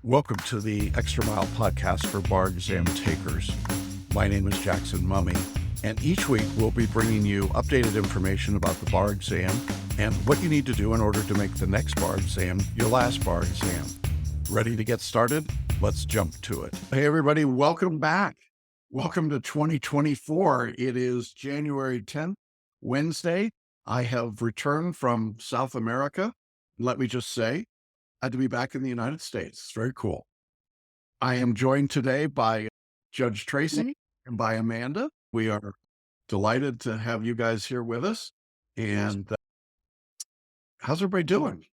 Welcome to the Extra Mile podcast for bar exam takers. My name is Jackson Mumey, and each week we'll be bringing you updated information about the bar exam and what you need to do in order to make the next bar exam your last bar exam. Ready to get started? Let's jump to it. Hey, everybody, welcome back. Welcome to 2024. It is January 10th, Wednesday. I have returned from South America. Let me just say, to be back in the United States. It's very cool. I am joined today by Judge Tracey and by Amanda. We are delighted to have you guys here with us. And how's everybody doing?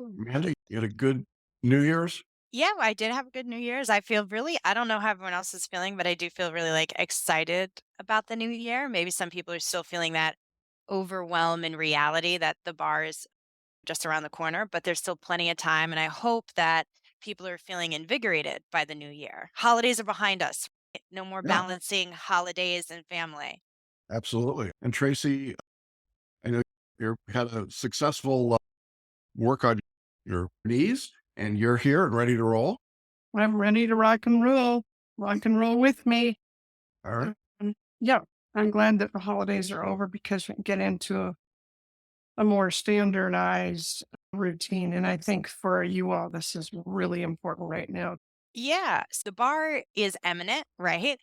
Amanda, you had a good New Year's? Yeah, I did have a good New Year's. I don't know how everyone else is feeling, but I do feel really excited about the new year. Maybe some people are still feeling that overwhelm in reality that the bar is just around the corner, but there's still plenty of time. And I hope that people are feeling invigorated by the new year. Holidays are behind us. No more Yeah, balancing holidays and family. absolutely. And Tracey, I know you had a successful work on your knees and you're here and ready to roll. I'm ready to rock and roll. Rock and roll with me. All right. Yeah, I'm glad that the holidays are over because we can get into a more standardized routine. And I think for you all, this is really important right now. Yeah, so the bar is eminent, right?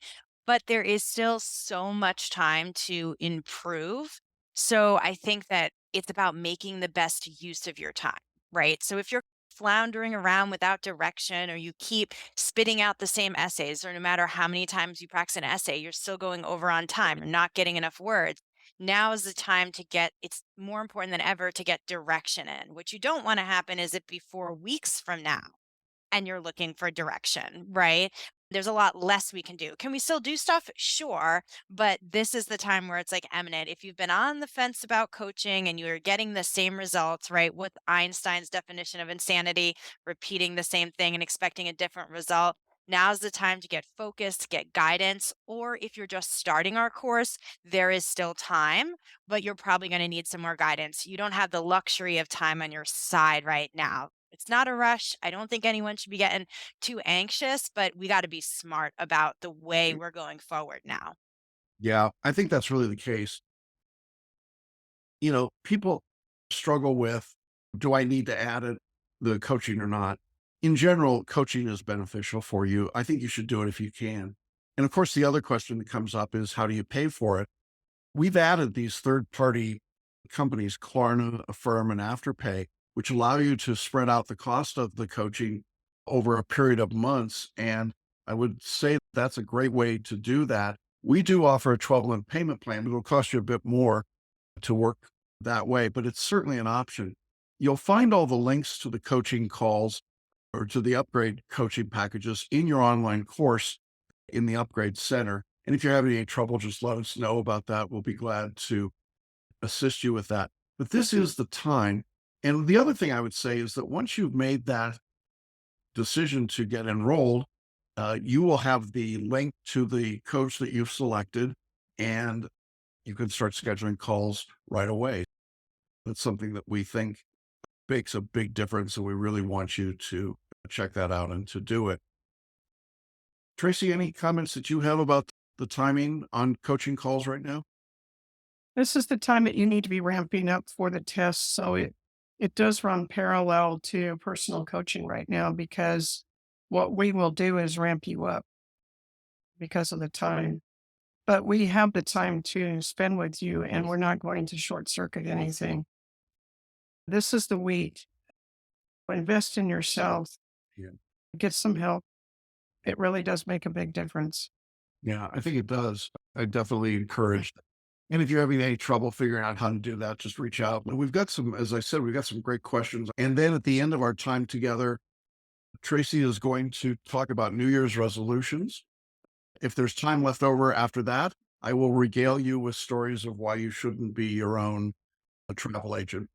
But there is still so much time to improve. So I think that it's about making the best use of your time, right? So if you're floundering around without direction or you keep spitting out the same essays, or no matter how many times you practice an essay, you're still going over on time or not getting enough words. Now is the time to it's more important than ever to get direction in. What you don't want to happen is it be 4 weeks from now and you're looking for direction, right? There's a lot less we can do. Can we still do stuff? Sure. But this is the time where it's eminent. If you've been on the fence about coaching and you're getting the same results, right? With Einstein's definition of insanity, repeating the same thing and expecting a different result. Now's the time to get focused, get guidance, or if you're just starting our course, there is still time, but you're probably going to need some more guidance. You don't have the luxury of time on your side right now. It's not a rush. I don't think anyone should be getting too anxious, but we got to be smart about the way we're going forward now. Yeah, I think that's really the case. People struggle with, do I need to add the coaching or not? In general, coaching is beneficial for you. I think you should do it if you can. And of course, the other question that comes up is, how do you pay for it? We've added these third-party companies, Klarna, Affirm, and Afterpay, which allow you to spread out the cost of the coaching over a period of months. And I would say that's a great way to do that. We do offer a 12-month payment plan, but it'll cost you a bit more to work that way, but it's certainly an option. You'll find all the links to the coaching calls or to the upgrade coaching packages in your online course in the upgrade center. And if you're having any trouble, just let us know about that. We'll be glad to assist you with that. But this is the time. And the other thing I would say is that once you've made that decision to get enrolled, you will have the link to the coach that you've selected, and you can start scheduling calls right away. That's something that we think makes a big difference, and we really want you to check that out and to do it. Tracey, any comments that you have about the timing on coaching calls right now? This is the time that you need to be ramping up for the test. So it does run parallel to personal coaching right now because what we will do is ramp you up because of the time. But we have the time to spend with you and we're not going to short circuit anything. This is the week. Invest in yourself, Yeah. get some help. It really does make a big difference. Yeah, I think it does. I definitely encourage. And if you're having any trouble figuring out how to do that, just reach out. But we've got some, as I said, we've got some great questions. And then at the end of our time together, Tracey is going to talk about New Year's resolutions. If there's time left over after that, I will regale you with stories of why you shouldn't be your own travel agent.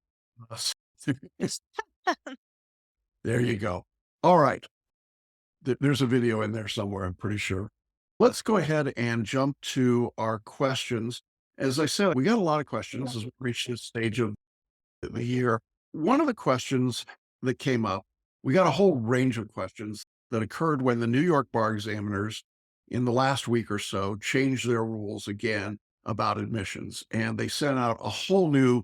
There you go. All right. There's a video in there somewhere, I'm pretty sure. Let's go ahead and jump to our questions. As I said, we got a lot of questions as we reach this stage of the year. One of the questions that came up, we got a whole range of questions. that occurred when the New York bar examiners in the last week or so changed their rules again about admissions. And they sent out a whole new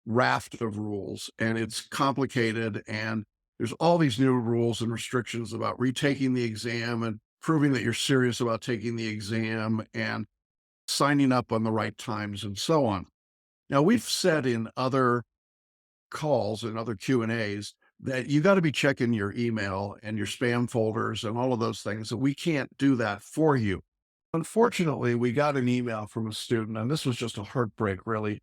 raft of rules, and it's complicated. And there's all these new rules and restrictions about retaking the exam and proving that you're serious about taking the exam and signing up on the right times and so on. Now, we've said in other calls and other Q&As that you got to be checking your email and your spam folders and all of those things, that we can't do that for you. Unfortunately, we got an email from a student, and this was just a heartbreak, really.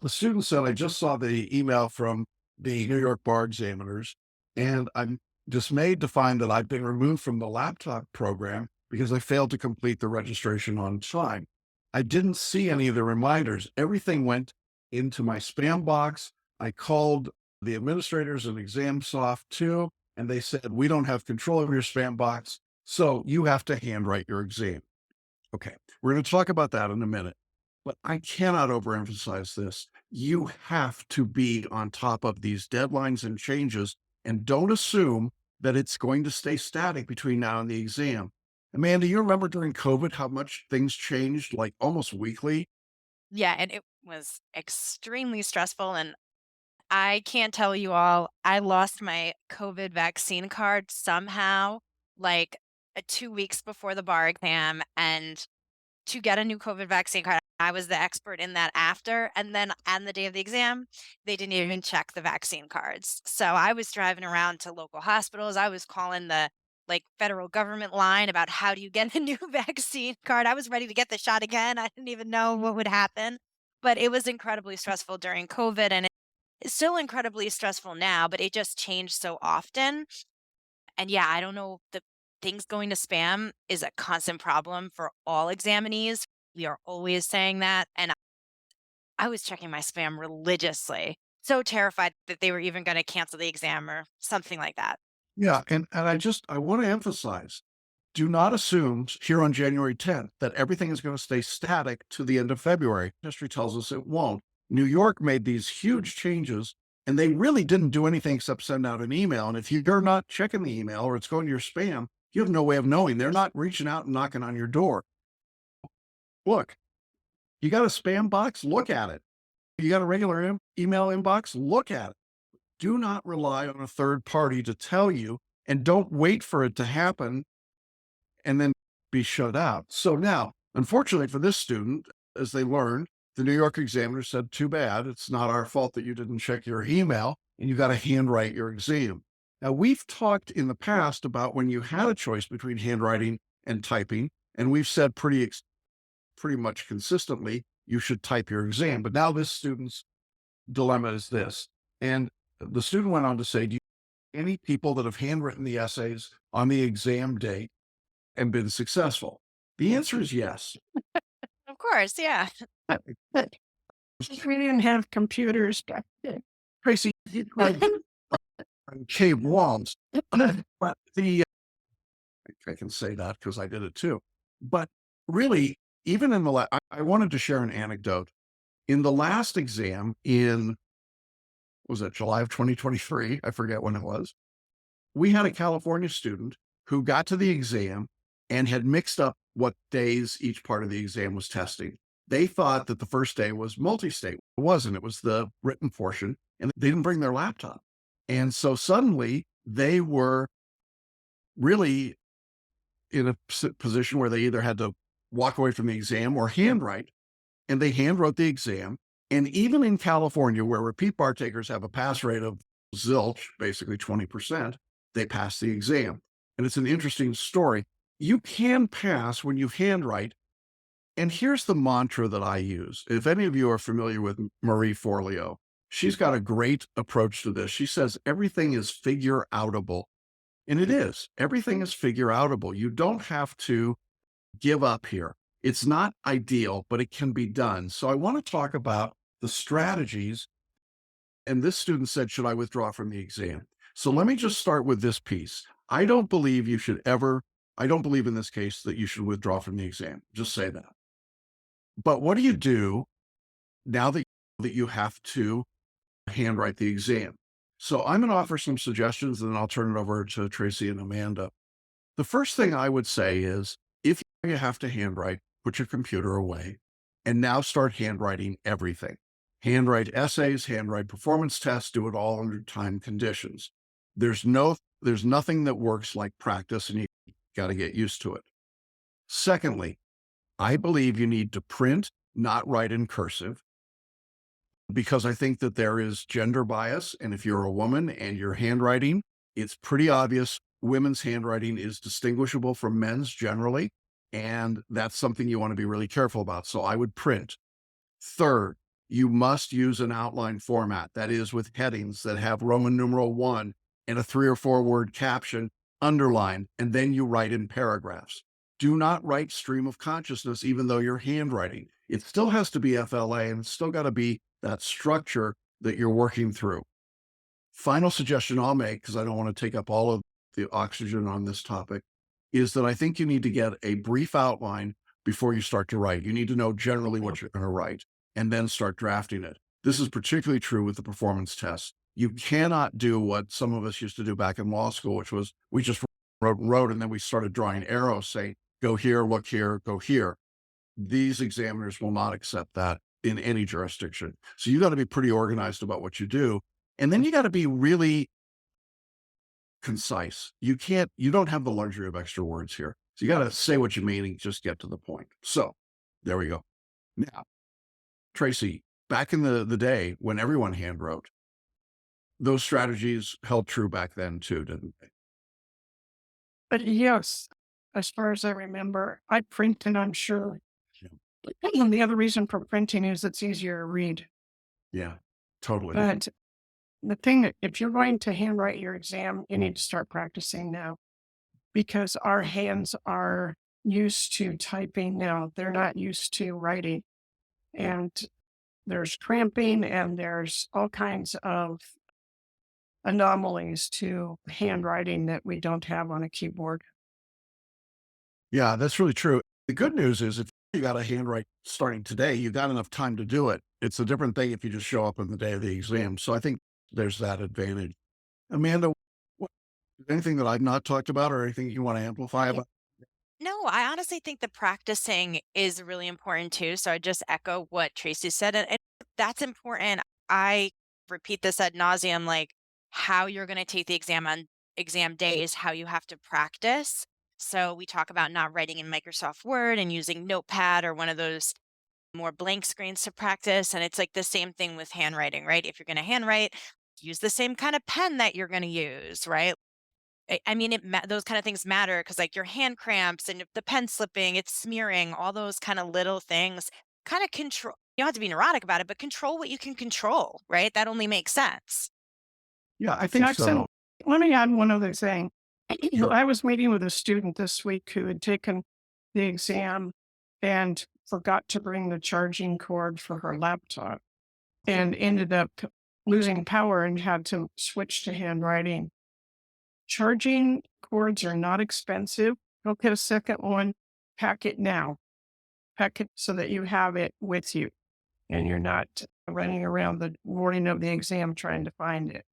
The student said, I just saw the email from the New York bar examiners, and I'm dismayed to find that I've been removed from the laptop program because I failed to complete the registration on time. I didn't see any of the reminders. Everything went into my spam box. I called the administrators and ExamSoft too, and they said, we don't have control of your spam box, so you have to handwrite your exam. Okay, we're going to talk about that in a minute, but I cannot overemphasize this. You have to be on top of these deadlines and changes, and don't assume that it's going to stay static between now and the exam. Amanda, you remember during COVID how much things changed, like almost weekly? Yeah, and it was extremely stressful. And I can't tell you all, I lost my COVID vaccine card somehow, like 2 weeks before the bar exam. And to get a new COVID vaccine card, I was the expert in that after. And then on the day of the exam, they didn't even check the vaccine cards. So I was driving around to local hospitals. I was calling the federal government line about how do you get a new vaccine card. I was ready to get the shot again. I didn't even know what would happen. But it was incredibly stressful during COVID, and it's still incredibly stressful now, but it just changed so often. And yeah, I don't know, the things going to spam is a constant problem for all examinees. We are always saying that. And I was checking my spam religiously, so terrified that they were even going to cancel the exam or something like that. Yeah, and I want to emphasize, do not assume here on January 10th that everything is going to stay static to the end of February. History tells us it won't. New York made these huge changes, and they really didn't do anything except send out an email. And if you're not checking the email or it's going to your spam, you have no way of knowing. They're not reaching out and knocking on your door. Look, you got a spam box? Look at it. You got a regular email inbox? Look at it. Do not rely on a third party to tell you, and don't wait for it to happen and then be shut out. So now, unfortunately for this student, as they learned, the New York examiner said, too bad. It's not our fault that you didn't check your email and you got to handwrite your exam. Now, we've talked in the past about when you had a choice between handwriting and typing, and we've said pretty much consistently, you should type your exam. But now this student's dilemma is this. And the student went on to say, do you know any people that have handwritten the essays on the exam date and been successful? The answer is yes. Of course, yeah. We didn't have computers back then. Tracy, like cave walls. But I can say that because I did it too. But really, even in I wanted to share an anecdote. In the last exam in, was it July of 2023? I forget when it was. We had a California student who got to the exam and had mixed up what days each part of the exam was testing. They thought that the first day was multi-state. It wasn't. It was the written portion, and they didn't bring their laptop. And so suddenly they were really in a position where they either had to walk away from the exam or handwrite, and they handwrote the exam. And even in California, where repeat bar takers have a pass rate of zilch, basically 20%, they pass the exam. And it's an interesting story. You can pass when you handwrite. And here's the mantra that I use. If any of you are familiar with Marie Forleo, she's got a great approach to this. She says everything is figure outable. And it is. Everything is figure outable. You don't have to give up here. It's not ideal, but it can be done. So I want to talk about the strategies. And this student said, should I withdraw from the exam? So let me just start with this piece. I don't believe in this case that you should withdraw from the exam. Just say that. But what do you do now that you have to handwrite the exam? So I'm going to offer some suggestions, and then I'll turn it over to Tracey and Amanda. The first thing I would say is if you have to handwrite, put your computer away and now start handwriting everything. Handwrite essays, handwrite performance tests, do it all under time conditions. There's nothing that works like practice, and you got to get used to it. Secondly, I believe you need to print, not write in cursive, because I think that there is gender bias. And if you're a woman and you're handwriting, it's pretty obvious women's handwriting is distinguishable from men's generally. And that's something you want to be really careful about. So I would print. Third, you must use an outline format, that is, with headings that have Roman numeral 1 and a 3 or 4 word caption underlined, and then you write in paragraphs. Do not write stream of consciousness, even though you're handwriting. It still has to be FLA, and it's still got to be that structure that you're working through. Final suggestion I'll make, because I don't want to take up all of the oxygen on this topic, is that I think you need to get a brief outline before you start to write. You need to know generally what you're going to write and then start drafting it. This is particularly true with the performance tests. You cannot do what some of us used to do back in law school, which was we just wrote, and then we started drawing arrows saying, go here, look here, go here. These examiners will not accept that in any jurisdiction. So you got to be pretty organized about what you do. And then you got to be really concise. You don't have the luxury of extra words here. So you got to say what you mean and just get to the point. So there we go. Now, Tracey, back in the day when everyone hand wrote, those strategies held true back then too, didn't they? But yes, as far as I remember, I print and I'm sure. And the other reason for printing is it's easier to read. Yeah, totally. But the thing, if you're going to handwrite your exam, you need to start practicing now because our hands are used to typing now. They're not used to writing. And there's cramping and there's all kinds of anomalies to handwriting that we don't have on a keyboard. Yeah, that's really true. The good news is if you got a handwrite starting today, you got enough time to do it. It's a different thing if you just show up on the day of the exam. So I think there's that advantage. Amanda, what, anything that I've not talked about or anything you want to amplify about? No, I honestly think the practicing is really important too. So I just echo what Tracy said. And that's important. I repeat this ad nauseum, like how you're going to take the exam on exam day is how you have to practice. So we talk about not writing in Microsoft Word and using Notepad or one of those more blank screens to practice. And it's like the same thing with handwriting, right? If you're going to handwrite, use the same kind of pen that you're going to use, right? I mean, those kind of things matter because, like, your hand cramps and if the pen slipping, it's smearing, all those kind of little things kind of control. You don't have to be neurotic about it, but control what you can control, right? That only makes sense. Yeah, I think Jackson, so. let me add one other thing. Sure. I was meeting with a student this week who had taken the exam and forgot to bring the charging cord for her laptop and ended up losing power and had to switch to handwriting. Charging cords are not expensive. Go get a second one. Pack it now. Pack it so that you have it with you and you're not running around the morning of the exam trying to find it.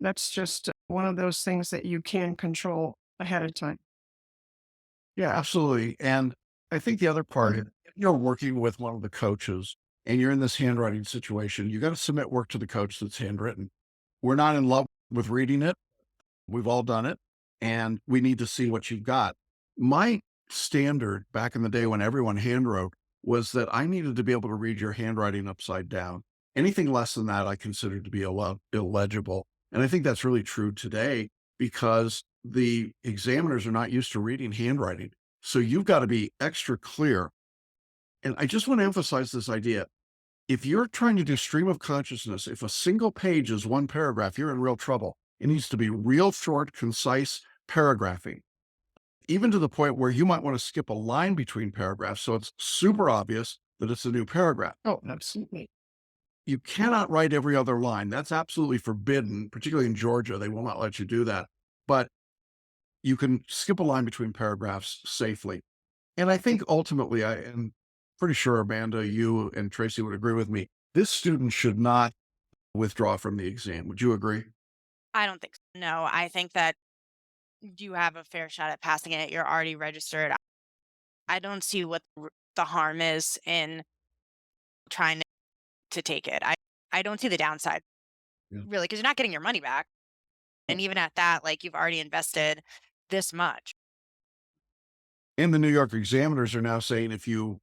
That's just one of those things that you can control ahead of time. Yeah, absolutely. And I think the other part, if you're working with one of the coaches and you're in this handwriting situation, you got to submit work to the coach that's handwritten. We're not in love with reading it. We've all done it, and we need to see what you've got. My standard back in the day when everyone handwrote was that I needed to be able to read your handwriting upside down. Anything less than that, I considered to be illegible. And I think that's really true today because the examiners are not used to reading handwriting. So you've got to be extra clear. And I just want to emphasize this idea. If you're trying to do stream of consciousness, if a single page is one paragraph, you're in real trouble. It needs to be real short, concise paragraphing, even to the point where you might want to skip a line between paragraphs. So it's super obvious that it's a new paragraph. Oh, absolutely. You cannot write every other line. That's absolutely forbidden, particularly in Georgia. They will not let you do that. But you can skip a line between paragraphs safely. And I think ultimately, I am pretty sure, Amanda, you and Tracy would agree with me. This student should not withdraw from the exam. Would you agree? I don't think so. No, I think that you have a fair shot at passing it. You're already registered. I don't see what the harm is in trying to take it. I don't see the downside Yeah. really because you're not getting your money back. And even at that, like you've already invested this much. And the New York examiners are now saying if you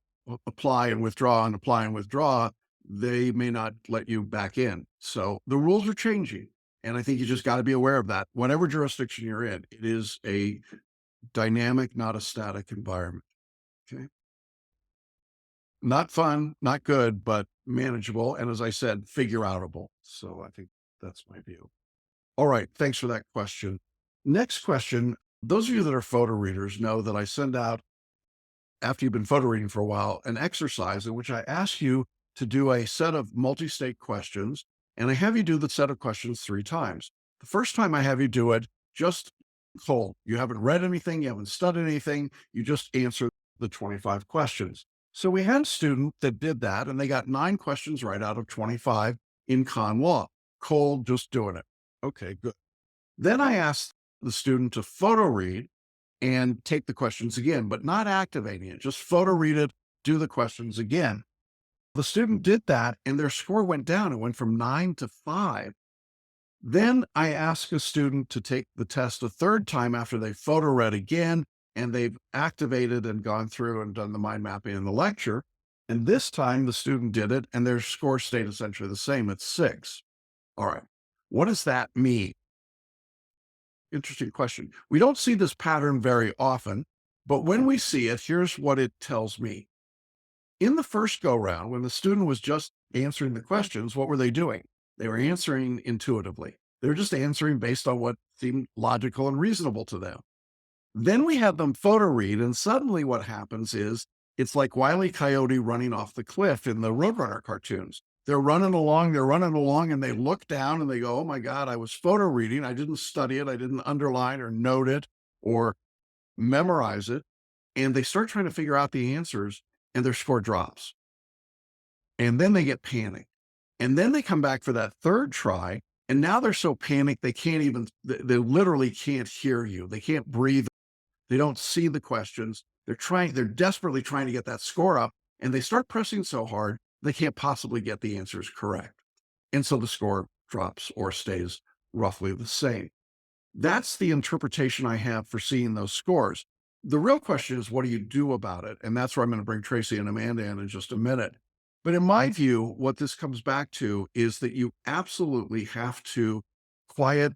apply and withdraw and apply and withdraw, they may not let you back in. So the rules are changing. And I think you just got to be aware of that. Whatever jurisdiction you're in, it is a dynamic, not a static environment. Okay. Not fun, not good, but manageable. And as I said, figure outable. So I think that's my view. All right. Thanks for that question. Next question. Those of you that are photo readers know that I send out, after you've been photo reading for a while, an exercise in which I ask you to do a set of multi-state questions, and I have you do the set of questions 3 times. The first time I have you do it just cold. You haven't read anything, you haven't studied anything, you just answer the 25 questions. So we had a student that did that, and they got 9 questions right out of 25 in con law. Cold, just doing it. Okay, good. Then I asked the student to photo read and take the questions again, but not activating it, just photo read it, do the questions again. The student did that and their score went down. It went from 9 to 5. Then I asked a student to take the test a third time after they photo read again and they've activated and gone through and done the mind mapping in the lecture. And this time the student did it and their score stayed essentially the same at 6. All right. What does that mean? Interesting question. We don't see this pattern very often, but when we see it, here's what it tells me. In the first go round, when the student was just answering the questions, what were they doing? They were answering intuitively. They were just answering based on what seemed logical and reasonable to them. Then we have them photo read, and suddenly what happens is it's like Wile E. Coyote running off the cliff in the Roadrunner cartoons. They're running along, and they look down and they go, oh my God, I was photo reading. I didn't study it. I didn't underline or note it or memorize it. And they start trying to figure out the answers, and their score drops. And then they get panicked. And then they come back for that third try. And now they're so panicked, they can't even, they literally can't hear you. They can't breathe. They don't see the questions. They're desperately trying to get that score up, and they start pressing so hard, they can't possibly get the answers correct. And so the score drops or stays roughly the same. That's the interpretation I have for seeing those scores. The real question is, what do you do about it? And that's where I'm going to bring Tracey and Amanda in just a minute. But in my view, what this comes back to is that you absolutely have to quiet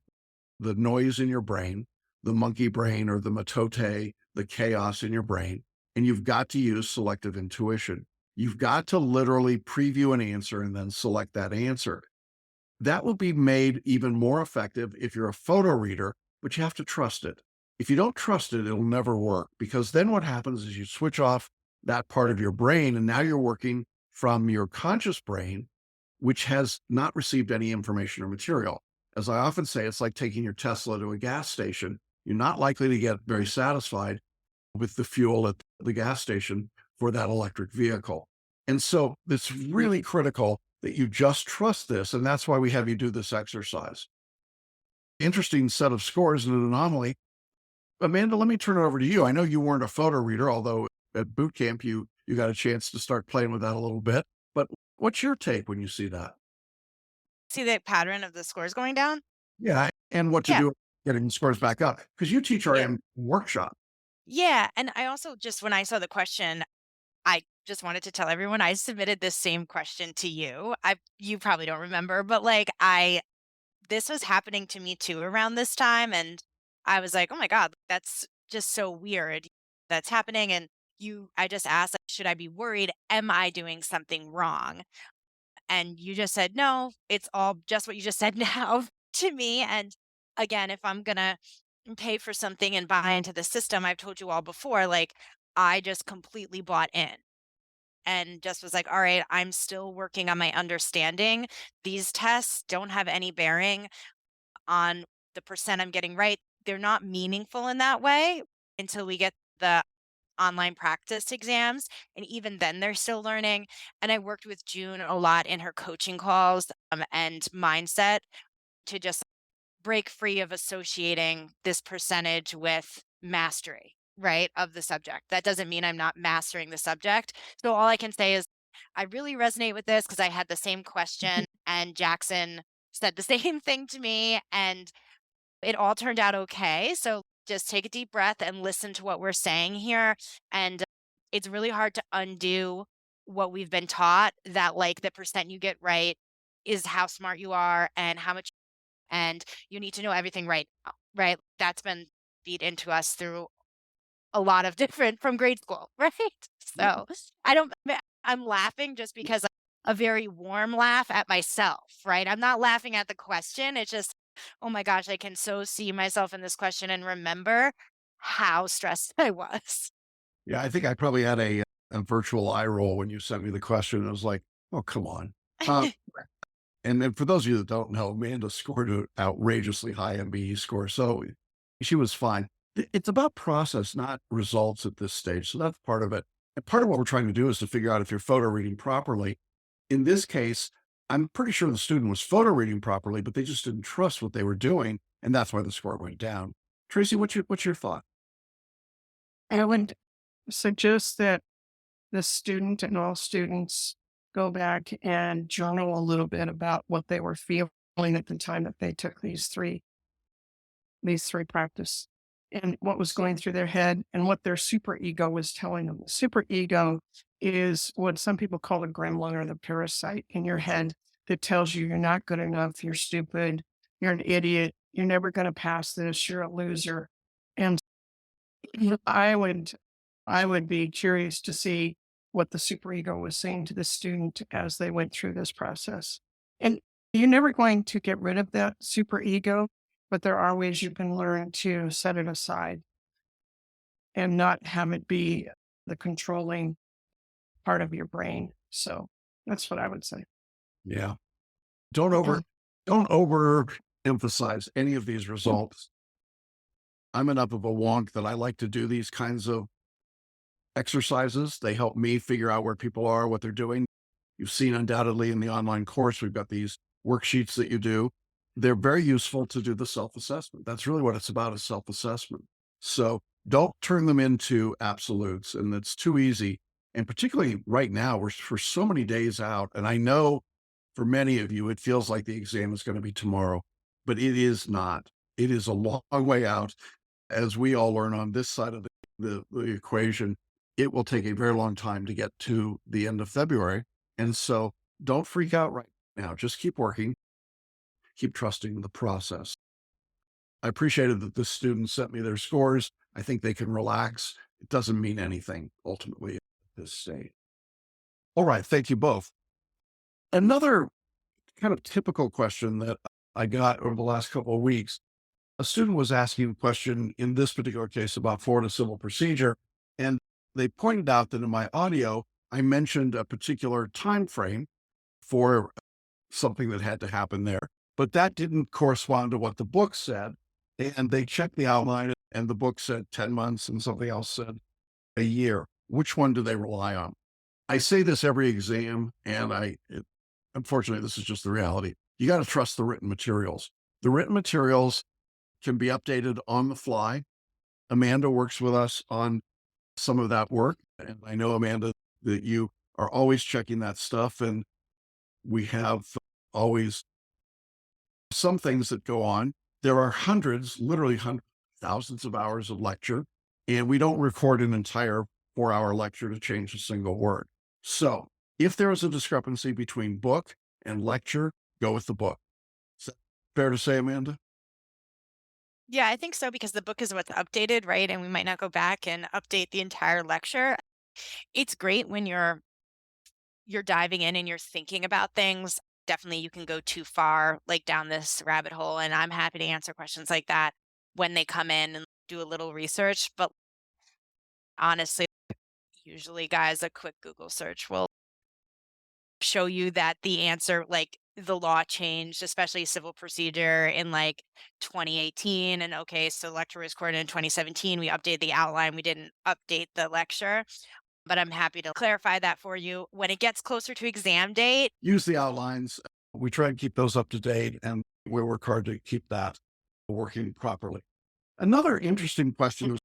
the noise in your brain, the monkey brain or the matote, the chaos in your brain, and you've got to use selective intuition. You've got to literally preview an answer and then select that answer. That will be made even more effective if you're a photo reader, but you have to trust it. If you don't trust it, it'll never work, because then what happens is you switch off that part of your brain and now you're working from your conscious brain, which has not received any information or material. As I often say, it's like taking your Tesla to a gas station. You're not likely to get very satisfied with the fuel at the gas station for that electric vehicle. And so it's really critical that you just trust this. And that's why we have you do this exercise. Interesting set of scores and an anomaly. Amanda, let me turn it over to you. I know you weren't a photo reader, although at boot camp you got a chance to start playing with that a little bit. But what's your take when you see that? See the pattern of the scores going down? Yeah, and what to Yeah. do getting the scores back up, because you teach our Yeah. workshop. Yeah. And I also just, when I saw the question, I just wanted to tell everyone I submitted this same question to you. You probably don't remember, but like this was happening to me too around this time. And I was like, oh my God, that's just so weird that's happening. And I just asked, like, should I be worried? Am I doing something wrong? And you just said, no, it's all just what you just said now to me. And again, if I'm going to pay for something and buy into the system, I've told you all before, like, I just completely bought in and just was like, all right, I'm still working on my understanding. These tests don't have any bearing on the percent I'm getting right. They're not meaningful in that way until we get the online practice exams. And even then, they're still learning. And I worked with June a lot in her coaching calls and mindset to just break free of associating this percentage with mastery, right, of the subject. That doesn't mean I'm not mastering the subject. So all I can say is I really resonate with this because I had the same question and Jackson said the same thing to me and it all turned out okay. So just take a deep breath and listen to what we're saying here. And it's really hard to undo what we've been taught that like the percent you get right is how smart you are and how much and you need to know everything right now, right? That's been feed into us through a lot of different from grade school, right? So I don't, I'm laughing just because a very warm laugh at myself, right? I'm not laughing at the question. It's just, oh my gosh, I can so see myself in this question and remember how stressed I was. Yeah, I think I probably had a virtual eye roll when you sent me the question. It was like, oh, come on. Uh, and then for those of you that don't know, Amanda scored an outrageously high MBE score. So she was fine. It's about process, not results at this stage. So that's part of it. And part of what we're trying to do is to figure out if you're photo reading properly. In this case, I'm pretty sure the student was photo reading properly, but they just didn't trust what they were doing. And that's why the score went down. Tracy, what's your thought? I would suggest that the student and all students go back and journal a little bit about what they were feeling at the time that they took these three practice and what was going through their head and what their super ego was telling them. The super ego is what some people call the gremlin or the parasite in your head that tells you you're not good enough, you're stupid, you're an idiot, you're never going to pass this, you're a loser. And I would I would be curious to see what the superego was saying to the student as they went through this process. And you're never going to get rid of that superego, but there are ways you can learn to set it aside and not have it be the controlling part of your brain. So that's what I would say. Yeah. Don't Uh, over don't overemphasize any of these results. I'm enough of a wonk that I like to do these kinds of exercises. They help me figure out where people are, what they're doing. You've seen undoubtedly in the online course, we've got these worksheets that you do. They're very useful to do the self-assessment. That's really what it's about, is self-assessment. So don't turn them into absolutes, and it's too easy. And particularly right now, we're for so many days out. And I know for many of you, it feels like the exam is going to be tomorrow, but it is not. It is a long way out. As we all learn on this side of the equation, it will take a very long time to get to the end of February. And so don't freak out right now. Just keep working, keep trusting the process. I appreciated that the students sent me their scores. I think they can relax. It doesn't mean anything ultimately at this stage. All right. Thank you both. Another kind of typical question that I got over the last couple of weeks, a student was asking a question in this particular case about Florida civil procedure. And they pointed out that in my audio, I mentioned a particular time frame for something that had to happen there, but that didn't correspond to what the book said. And they checked the outline and the book said 10 months and something else said a year. Which one do they rely on? I say this every exam, and unfortunately, this is just the reality. You got to trust the written materials. The written materials can be updated on the fly. Amanda works with us on some of that work. And I know, Amanda, that you are always checking that stuff. And we have always some things that go on. There are hundreds, literally hundreds, thousands of hours of lecture, and we don't record an entire 4-hour lecture to change a single word. So if there is a discrepancy between book and lecture, go with the book. Is that fair to say, Amanda? Yeah, I think so because the book is what's updated, right? And we might not go back and update the entire lecture. It's great when you're diving in and you're thinking about things. Definitely you can go too far like down this rabbit hole and I'm happy to answer questions like that when they come in and do a little research, but honestly, usually guys a quick Google search will show you that the answer like the law changed, especially civil procedure in like 2018 and okay, so lecture was recorded in 2017, we updated the outline, we didn't update the lecture. But I'm happy to clarify that for you. When it gets closer to exam date, Use the outlines. We try and keep those up to date, and we work hard to keep that. working properly. Another interesting question was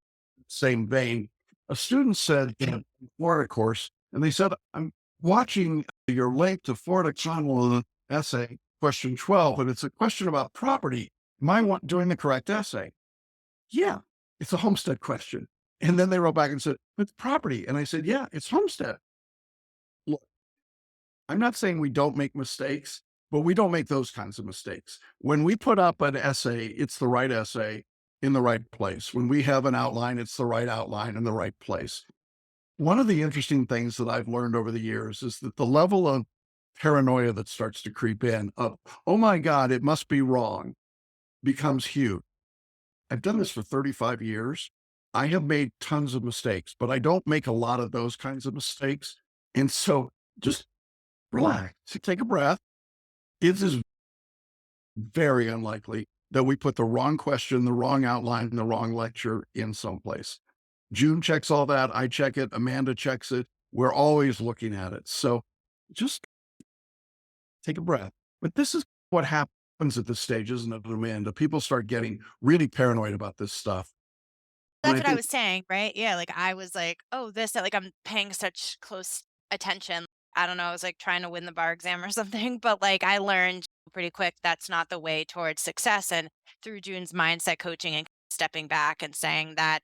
same vein. A student said in a Florida course, and they said, I'm watching your link to Florida Commonwealth essay, question 12, and it's a question about property. Am I doing the correct essay? Yeah, it's a homestead question. And then they wrote back and said, it's property. And I said, yeah, it's homestead. Look, I'm not saying we don't make mistakes, but we don't make those kinds of mistakes. When we put up an essay, it's the right essay in the right place. When we have an outline, it's the right outline in the right place. One of the interesting things that I've learned over the years is that the level of paranoia that starts to creep in of, oh my God, it must be wrong, becomes huge. I've done this for 35 years. I have made tons of mistakes, but I don't make a lot of those kinds of mistakes. And so just relax, take a breath. It is very unlikely that we put the wrong question, the wrong outline, the wrong lecture in someplace. June checks all that. I check it. Amanda checks it. We're always looking at it. So just take a breath. But this is what happens at this stage, isn't it, Amanda? People start getting really paranoid about this stuff. And That's I what I think, was saying, right? Yeah, like, I was like, "Oh, this," like, I'm paying such close attention. I don't know, I was, like, trying to win the bar exam or something, but, like, I learned pretty quick that's not the way towards success, and through June's mindset coaching and stepping back and saying that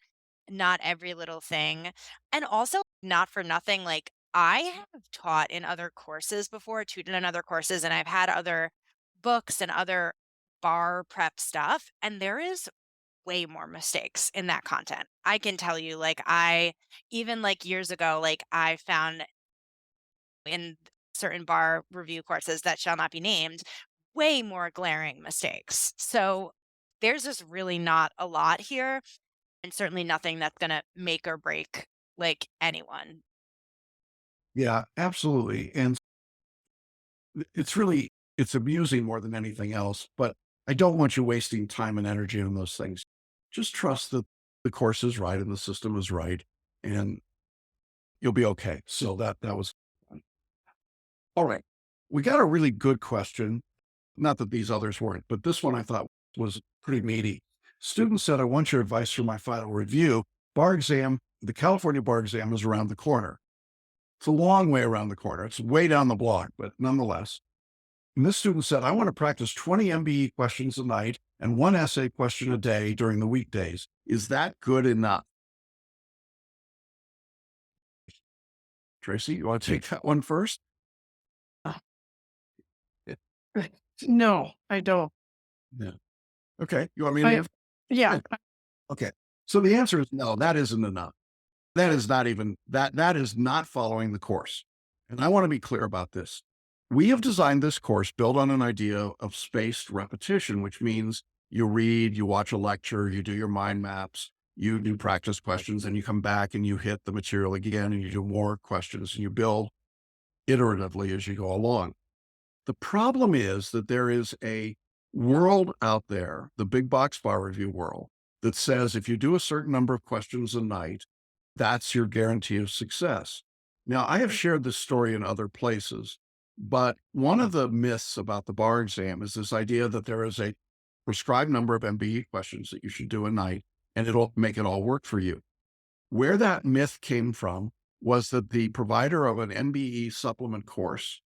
not every little thing, and also, not for nothing, like, I have taught in other courses before, tutored in other courses, and I've had other books and other bar prep stuff, and there is way more mistakes in that content. I can tell you, like, I even, like, years ago, like, I found in certain bar review courses that shall not be named, way more glaring mistakes. So, there's just really not a lot here, and certainly nothing that's gonna make or break, like, anyone. yeah, absolutely. And it's really, it's amusing more than anything else, but I don't want you wasting time and energy on those things. Just trust that the course is right and the system is right, and you'll be okay. So that was fun. All right. We got a really good question. Not that these others weren't, but this one I thought was pretty meaty. Student said, I want your advice for my final review. Bar exam, the California bar exam is around the corner. It's a long way around the corner. It's way down the block, but nonetheless. And this student said, I want to practice 20 MBE questions a night and one essay question a day during the weekdays. Is that good enough? Tracy, you want to take that one first? Uh, No, I don't. Yeah. Okay. You want me to I answer? yeah, Okay. So the answer is no, that isn't enough. That is not even that is not following the course. And I want to be clear about this. We have designed this course built on an idea of spaced repetition, which means you read, you watch a lecture, you do your mind maps, you do practice questions, and you come back and you hit the material again and you do more questions and you build iteratively as you go along. The problem is that there is a world out there, the big box bar review world, that says if you do a certain number of questions a night, that's your guarantee of success. Now, I have shared this story in other places, but one of the myths about the bar exam is this idea that there is a prescribed number of MBE questions that you should do a night and it'll make it all work for you. Where that myth came from was that the provider of an MBE supplement course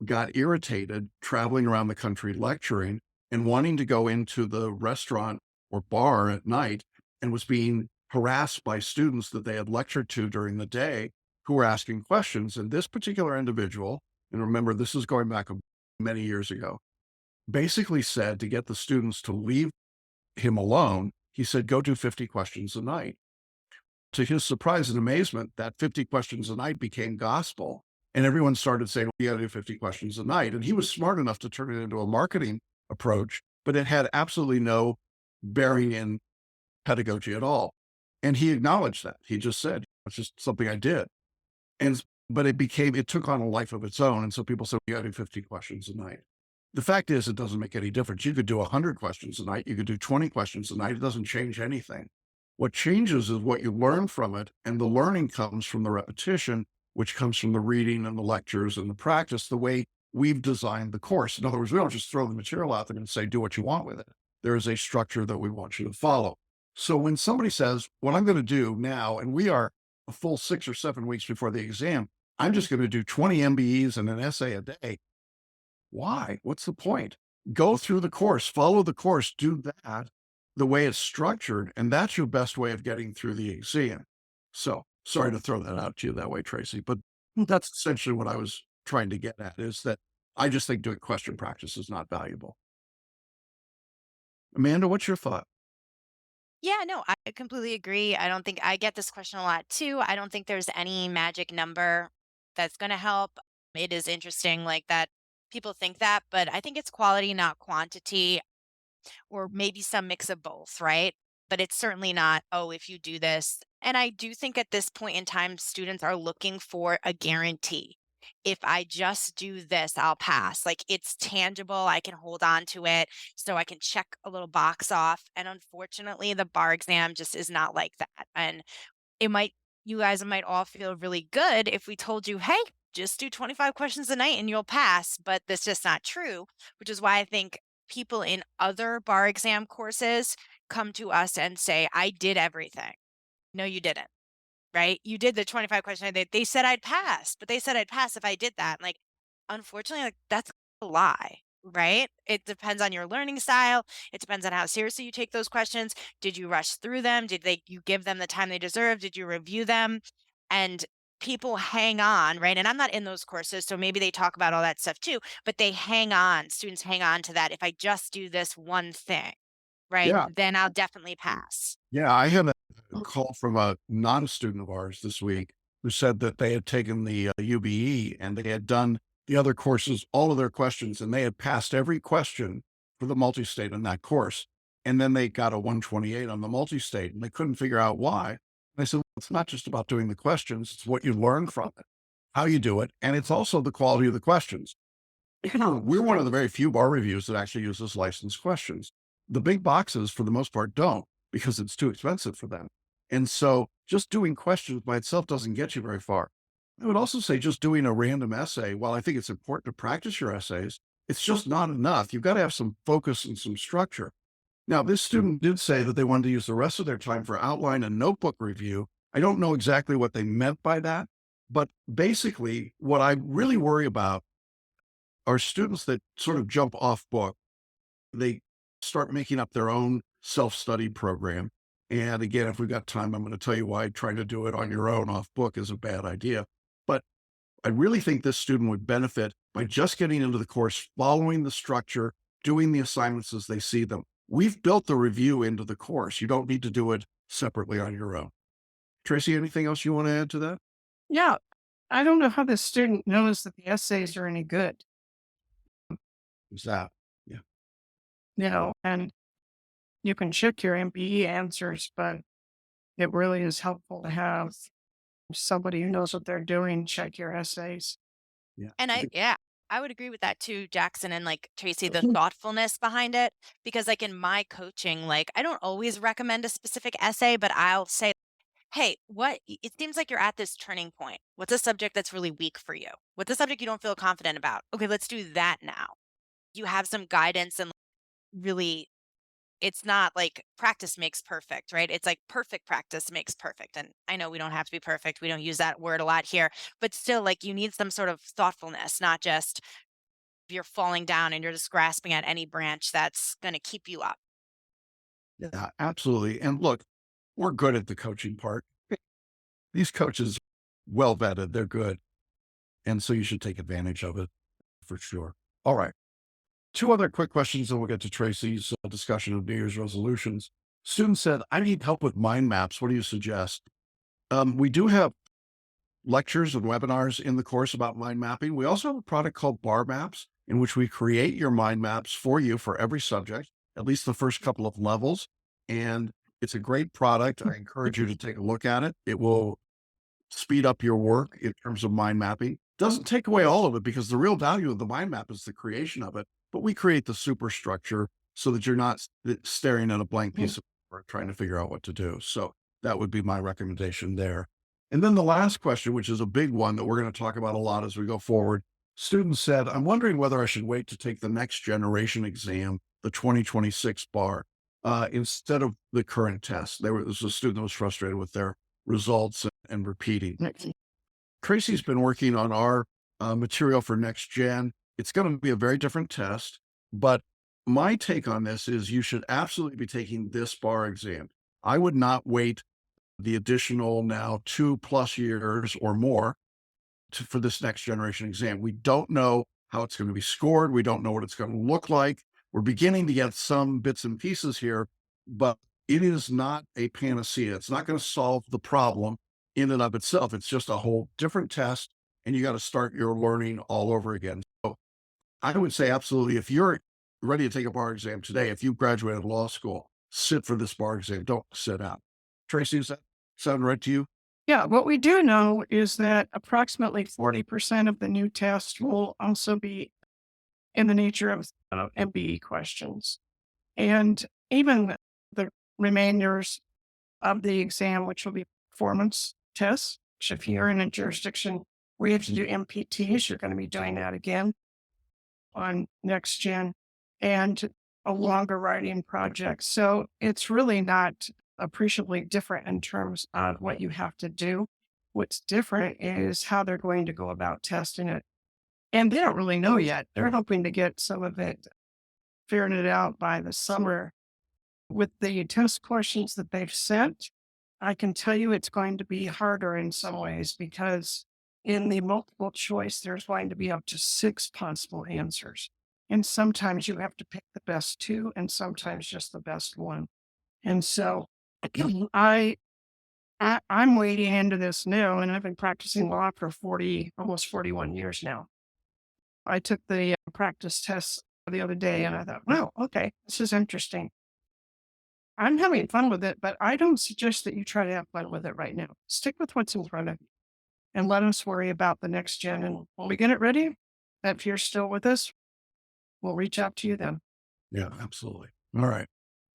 got irritated traveling around the country lecturing and wanting to go into the restaurant or bar at night and was being harassed by students that they had lectured to during the day who were asking questions. And this particular individual, and remember, this is going back many years ago, basically said to get the students to leave him alone, he said, go do 50 questions a night. To his surprise and amazement, that 50 questions a night became gospel. And everyone started saying, we got to do 50 questions a night. And he was smart enough to turn it into a marketing approach, but it had absolutely no bearing in pedagogy at all. And he acknowledged that. He just said, it's just something I did. But it took on a life of its own. And so people said, we got to do 50 questions a night. The fact is, it doesn't make any difference. You could do 100 questions a night. You could do 20 questions a night. It doesn't change anything. What changes is what you learn from it. And the learning comes from the repetition, which comes from the reading and the lectures and the practice, the way we've designed the course. In other words, we don't just throw the material out there and say, do what you want with it. there is a structure that we want you to follow. So when somebody says, what I'm going to do now, and we are a full 6 or 7 weeks before the exam, I'm just going to do 20 MBEs and an essay a day. Why? What's the point? Go through the course, follow the course, do that the way it's structured, and that's your best way of getting through the exam. So sorry to throw that out to you that way, Tracy, but that's essentially what I was trying to get at, is that I just think doing question practice is not valuable. Amanda, what's your thought? Yeah, no, I completely agree. I don't think I get this question a lot too. I don't think there's any magic number that's going to help. It is interesting like that people think that, but I think it's quality, not quantity, or maybe some mix of both, right? But it's certainly not, oh, if you do this. And I do think at this point in time, students are looking for a guarantee. If I just do this, I'll pass. Like it's tangible. I can hold on to it so I can check a little box off. And unfortunately, the bar exam just is not like that. And it might you guys might all feel really good if we told you, "Hey, just do 25 questions a night and you'll pass," but that's just not true, which is why I think people in other bar exam courses come to us and say, "I did everything." No, you didn't. Right? You did the 25 question. They said I'd pass, but they said I'd pass if I did that. Like, unfortunately, like that's a lie, right? It depends on your learning style. It depends on how seriously you take those questions. Did you rush through them? Did they you give them the time they deserve? Did you review them? And people hang on, right? And I'm not in those courses, so maybe they talk about all that stuff too, but they hang on, students hang on to that. If I just do this one thing, right, Yeah. then I'll definitely pass. Yeah. I had a call from a non-student of ours this week who said that they had taken the UBE and they had done the other courses, all of their questions, and they had passed every question for the multi-state in that course. And then they got a 128 on the multi-state and they couldn't figure out why. And I said, well, it's not just about doing the questions, it's what you learn from it, how you do it, and it's also the quality of the questions. We're one of the very few bar reviews that actually uses licensed questions. The big boxes, for the most part, don't because it's too expensive for them. And so just doing questions by itself doesn't get you very far. I would also say just doing a random essay, while I think it's important to practice your essays, it's just not enough. You've got to have some focus and some structure. Now, this student did say that they wanted to use the rest of their time for outline and notebook review. I don't know exactly what they meant by that, but basically, what I really worry about are students that sort of jump off book. They start making up their own self-study program. And again, if we've got time, I'm going to tell you why trying to do it on your own off book is a bad idea. But I really think this student would benefit by just getting into the course, following the structure, doing the assignments as they see them. We've built the review into the course. You don't need to do it separately on your own. Tracy, anything else you want to add to that? Yeah. I don't know how the student knows that the essays are any good, Is that? Yeah. and you can check your MBE answers, but it really is helpful to have somebody who knows what they're doing check your essays. Yeah. And yeah, I would agree with that too, Jackson and like Tracy, the thoughtfulness behind it. Because like in my coaching, like I don't always recommend a specific essay, but I'll say, hey, it seems like you're at this turning point. What's a subject that's really weak for you? What's a subject you don't feel confident about? Okay, let's do that now. You have some guidance and really it's not like practice makes perfect, right? It's like perfect practice makes perfect. And I know we don't have to be perfect. We don't use that word a lot here, but still, like, you need some sort of thoughtfulness, not just you're falling down and you're just grasping at any branch that's going to keep you up. Yeah, absolutely. And look, we're good at the coaching part. These coaches, well vetted, they're good. And so you should take advantage of it for sure. All right. Two other quick questions, and we'll get to Tracy's discussion of New Year's resolutions. Student said, I need help with mind maps. What do you suggest? We do have lectures and webinars in the course about mind mapping. We also have a product called Bar Maps, in which we create your mind maps for you for every subject, at least the first couple of levels. And it's a great product. I encourage you to take a look at it. It will speed up your work in terms of mind mapping. Doesn't take away all of it because the real value of the mind map is the creation of it. But we create the superstructure so that you're not staring at a blank piece of paper trying to figure out what to do. So that would be my recommendation there. And then the last question, which is a big one that we're going to talk about a lot as we go forward. Students said, I'm wondering whether I should wait to take the next generation exam the 2026 bar instead of the current test. There was a student that was frustrated with their results and repeating. Tracy's been working on our material for next gen. It's going to be a very different test, but my take on this is you should absolutely be taking this bar exam. I would not wait the additional now 2+ years or more for this next generation exam. We don't know how it's going to be scored. We don't know what it's going to look like. We're beginning to get some bits and pieces here, but it is not a panacea. It's not going to solve the problem in and of itself. It's just a whole different test, and you got to start your learning all over again. So I would say absolutely, if you're ready to take a bar exam today, if you graduated law school, sit for this bar exam. Don't sit out. Tracy, does that sound right to you? Yeah, what we do know is that approximately 40% of the new tests will also be in the nature of MBE questions. And even the remainders of the exam, which will be performance tests, which if you're in a jurisdiction where you have to do MPTs, you're going to be doing that again on next gen, and a longer writing project. So it's really not appreciably different in terms of what you have to do. What's different is how they're going to go about testing it. And they don't really know yet. They're hoping to get some of it figuring it out by the summer. With the test questions that they've sent, I can tell you it's going to be harder in some ways because in the multiple choice, there's going to be up to 6 possible answers. And sometimes you have to pick the best 2 and sometimes just the best 1. And so I'm wading into this now, and I've been practicing law for almost 41 years now. I took the practice tests the other day and I thought, wow, okay, this is interesting. I'm having fun with it, but I don't suggest that you try to have fun with it right now. Stick with what's in front of you and let us worry about the next gen. And when we get it ready, if you're still with us, we'll reach out to you then. Yeah, absolutely. All right.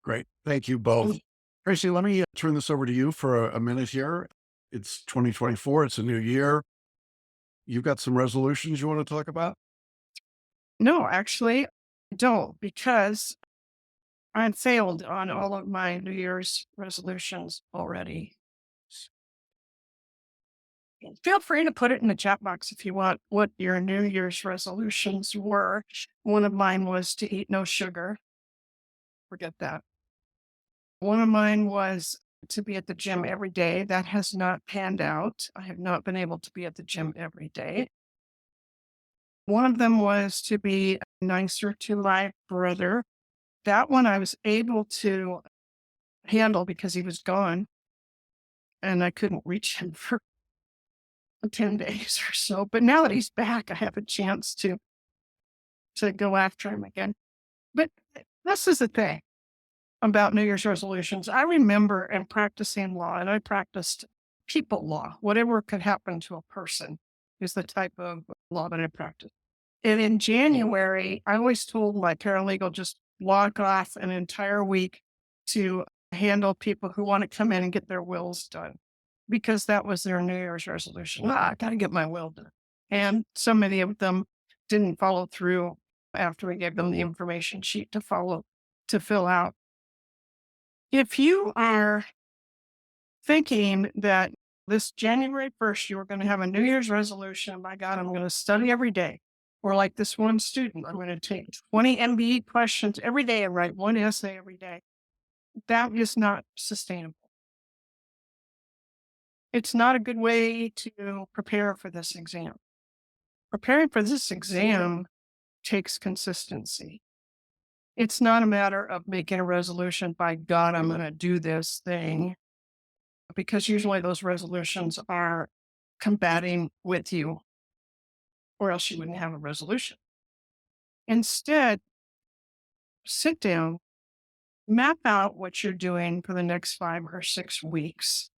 Great. Thank you both. Tracy, let me turn this over to you for a minute here. It's 2024. It's a new year. You've got some resolutions you want to talk about? No, actually, I don't, because I failed on all of my New Year's resolutions already. Feel free to put it in the chat box if you want what your New Year's resolutions were. One of mine was to eat no sugar. Forget that. One of mine was to be at the gym every day. That has not panned out. I have not been able to be at the gym every day. One of them was to be nicer to my brother. That one I was able to handle because he was gone and I couldn't reach him for 10 days or so. But now that he's back, I have a chance to go after him again. But this is the thing about New Year's resolutions. I remember in practicing law, and I practiced people law, whatever could happen to a person is the type of law that I practiced. And in January, I always told my paralegal just log off an entire week to handle people who want to come in and get their wills done because that was their New Year's resolution. I got to get my will done. And so many of them didn't follow through after we gave them the information sheet to fill out. If you are thinking that this January 1st, you were going to have a New Year's resolution, my God, I'm going to study every day. Or like this one student, I'm going to take 20 MBE questions every day and write one essay every day. That is not sustainable. It's not a good way to prepare for this exam. Preparing for this exam takes consistency. It's not a matter of making a resolution, by God, I'm going to do this thing, because usually those resolutions are combating with you, or else you wouldn't have a resolution. Instead, sit down, map out what you're doing for the next 5 or 6 weeks,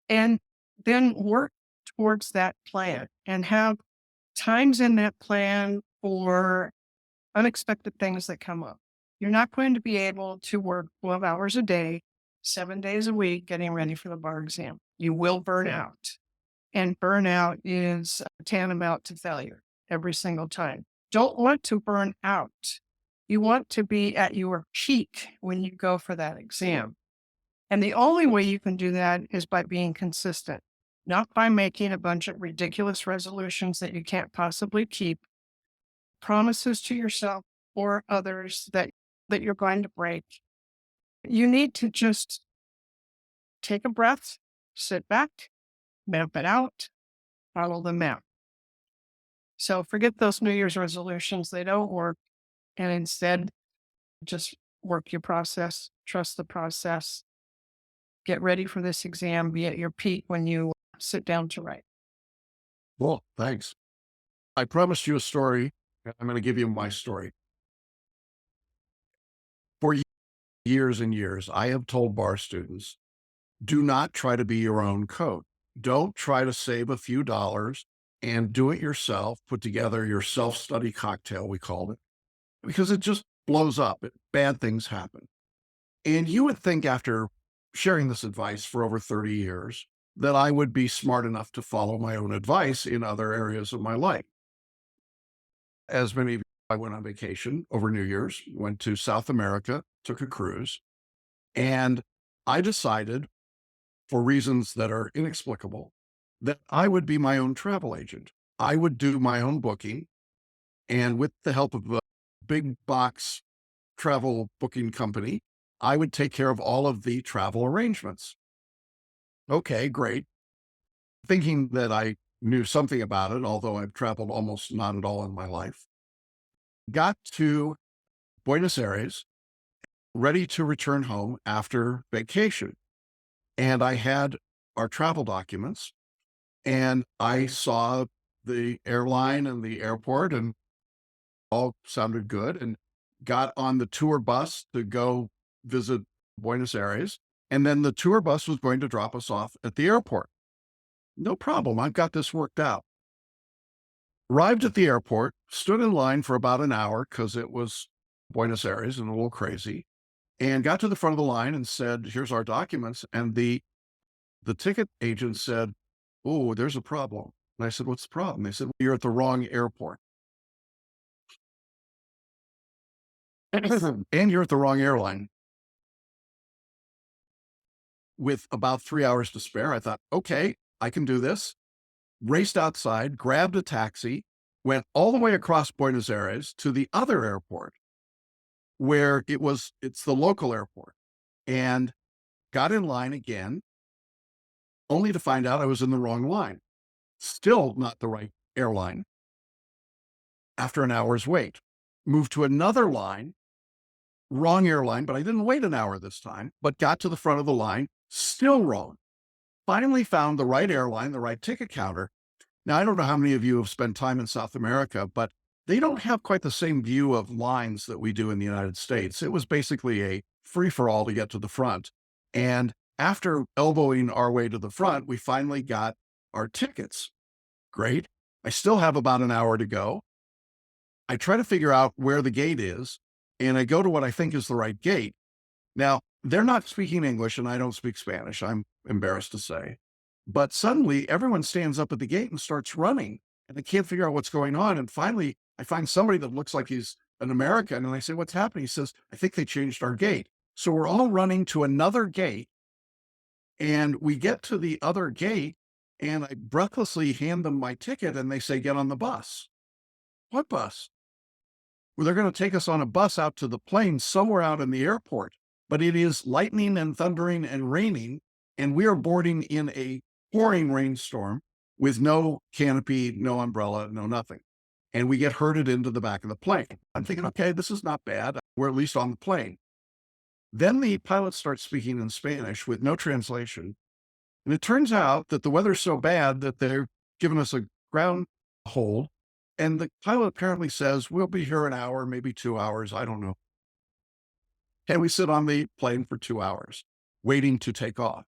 and then work towards that plan and have times in that plan for unexpected things that come up. You're not going to be able to work 12 hours a day, 7 days a week, getting ready for the bar exam. You will burn out. And burnout is tantamount to failure every single time. Don't want to burn out. You want to be at your peak when you go for that exam. And the only way you can do that is by being consistent, not by making a bunch of ridiculous resolutions that you can't possibly keep, promises to yourself or others that you're going to break. You need to just take a breath, sit back, map it out, follow the map. So forget those New Year's resolutions. They don't work. And instead, just work your process, trust the process, get ready for this exam, be at your peak when you sit down to write. Well, thanks. I promised you a story. I'm going to give you my story. For years and years, I have told bar students, do not try to be your own coach. Don't try to save a few dollars and do it yourself, put together your self-study cocktail, we called it, because it just blows up. Bad things happen. And you would think after sharing this advice for over 30 years that I would be smart enough to follow my own advice in other areas of my life. As many of you, I went on vacation over New Year's, went to South America, took a cruise, and I decided, for reasons that are inexplicable, that I would be my own travel agent. I would do my own booking, and with the help of a big box travel booking company, I would take care of all of the travel arrangements. Okay, great. Thinking that I knew something about it, although I've traveled almost not at all in my life. Got to Buenos Aires, ready to return home after vacation. And I had our travel documents, and I saw the airline and the airport, and all sounded good, and got on the tour bus to go visit Buenos Aires. And then the tour bus was going to drop us off at the airport. No problem. I've got this worked out. Arrived at the airport, stood in line for about an hour because it was Buenos Aires and a little crazy, and got to the front of the line and said, here's our documents. And the ticket agent said, oh, there's a problem. And I said, what's the problem? They said, well, you're at the wrong airport. And you're at the wrong airline. With about 3 hours to spare, I thought, okay, I can do this. Raced outside, grabbed a taxi, went all the way across Buenos Aires to the other airport where it's the local airport, and got in line again, only to find out I was in the wrong line. Still not the right airline. After an hour's wait, moved to another line, wrong airline, but I didn't wait an hour this time, but got to the front of the line, still wrong. Finally found the right airline, the right ticket counter. Now, I don't know how many of you have spent time in South America, but they don't have quite the same view of lines that we do in the United States. It was basically a free-for-all to get to the front. And after elbowing our way to the front, we finally got our tickets. Great. I still have about an hour to go. I try to figure out where the gate is, and I go to what I think is the right gate. Now, they're not speaking English, and I don't speak Spanish, I'm embarrassed to say. But suddenly, everyone stands up at the gate and starts running, and I can't figure out what's going on. And finally, I find somebody that looks like he's an American, and I say, what's happening? He says, I think they changed our gate. So we're all running to another gate, and we get to the other gate, and I breathlessly hand them my ticket, and they say, get on the bus. What bus? Well, they're going to take us on a bus out to the plane somewhere out in the airport, but it is lightning and thundering and raining, and we are boarding in a pouring rainstorm with no canopy, no umbrella, no nothing. And we get herded into the back of the plane. I'm thinking, okay, this is not bad. We're at least on the plane. Then the pilot starts speaking in Spanish with no translation. And it turns out that the weather's so bad that they're giving us a ground hold. And the pilot apparently says, we'll be here an hour, maybe 2 hours. I don't know. And we sit on the plane for 2 hours waiting to take off.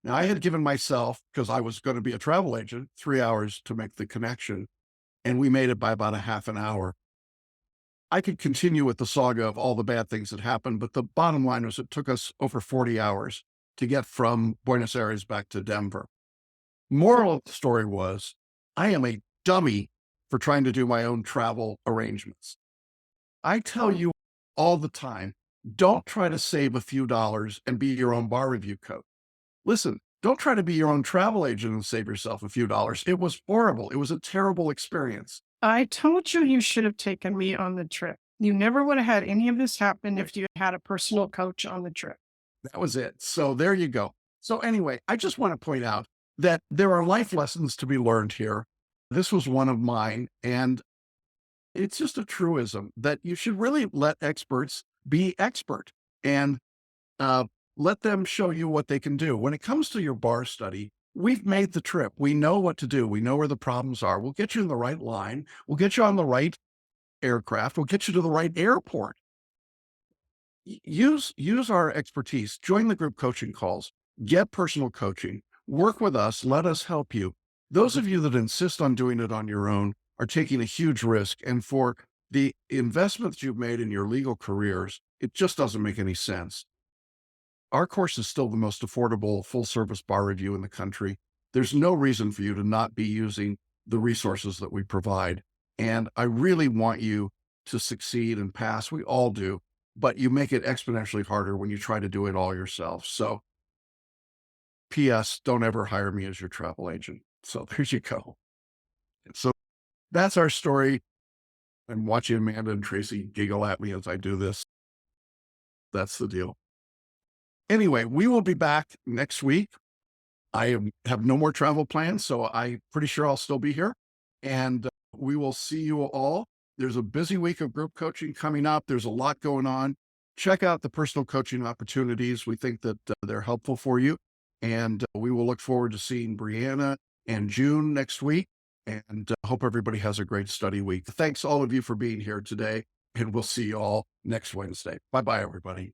Now, I had given myself, because I was going to be a travel agent, 3 hours to make the connection, and we made it by about a half an hour. I could continue with the saga of all the bad things that happened, but the bottom line was it took us over 40 hours to get from Buenos Aires back to Denver. Moral of the story was, I am a dummy for trying to do my own travel arrangements. I tell you all the time. Don't try to save a few dollars and be your own bar review coach. Listen, don't try to be your own travel agent and save yourself a few dollars. It was horrible. It was a terrible experience. I told you you should have taken me on the trip. You never would have had any of this happen if you had a personal coach on the trip. That was it. So there you go. So anyway, I just want to point out that there are life lessons to be learned here. This was one of mine. And it's just a truism that you should really let experts be expert and uh, let them show you what they can do. When it comes to your bar study, we've made the trip. We know what to do. We know where the problems are. We'll get you in the right line. We'll get you on the right aircraft. We'll get you to the right airport. Use our expertise. Join the group coaching calls. Get personal coaching. Work with us. Let us help you. Those of you that insist on doing it on your own are taking a huge risk. And for the investments you've made in your legal careers, it just doesn't make any sense. Our course is still the most affordable full service bar review in the country. There's no reason for you to not be using the resources that we provide. And I really want you to succeed and pass. We all do, but you make it exponentially harder when you try to do it all yourself. So P.S. don't ever hire me as your travel agent. So there you go. So that's our story. I'm watching Amanda and Tracey giggle at me as I do this. That's the deal. Anyway, we will be back next week. Have no more travel plans, so I'm pretty sure I'll still be here. And we will see you all. There's a busy week of group coaching coming up. There's a lot going on. Check out the personal coaching opportunities. We think that they're helpful for you. And we will look forward to seeing Brianna and June next week. And hope everybody has a great study week. Thanks all of you for being here today. And we'll see you all next Wednesday. Bye-bye, everybody.